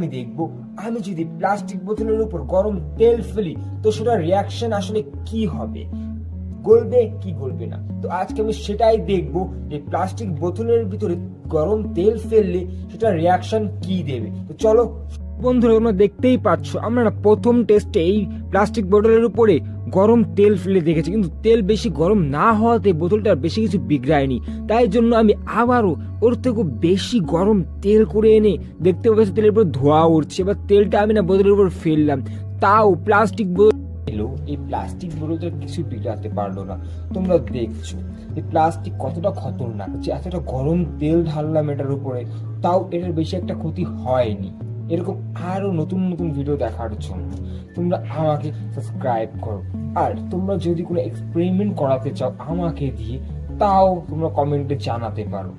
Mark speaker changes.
Speaker 1: আমি দেখবো আমি যদি প্লাস্টিক বোতলের উপর গরম তেল ফেলি তো সেটা রিয়াকশন আসলে কি হবে, গলবে কি গলবে না। তো আজকে আমি সেটাই দেখবো যে প্লাস্টিক বোতলের ভিতরে গরম তেল ফেললে সেটা রিয়াকশন কি দেবে। তো চলো বন্ধুরা, তোমরা দেখতেই পাচ্ছ আমরা না প্রথম টেস্টে এই প্লাস্টিক বোতলের উপরে গরম তেল ফেলে দেখেছি, কিন্তু তেল বেশি গরম না হওয়াতে বোতলটা বেশি কিছু বিগড়ায়নি। তাই জন্য আমি আবারও ওর থেকে বেশি গরম তেল করে এনে দেখতে পাচ্ছি তেলের উপর ধোঁয়া উঠছে। এবার তেলটা আমি না বোতলের উপর ফেললাম, তাও প্লাস্টিক এলো এই প্লাস্টিক বোতলটা কিছু বিগড়াতে পারলো না। তোমরা দেখছো এই প্লাস্টিক কতটা খতরনাক, যে এতটা গরম তেল ঢাললাম এটার উপরে, তাও এটার বেশি একটা ক্ষতি হয়নি। এরকম আরো নতুন নতুন ভিডিও দেখার জন্য তোমরা আমাকে সাবস্ক্রাইব করো। আর তোমরা যদি কোনো এক্সপেরিমেন্ট করাতে চাও আমাকে দিয়ে, তাও তোমরা কমেন্টে জানাতে পারো।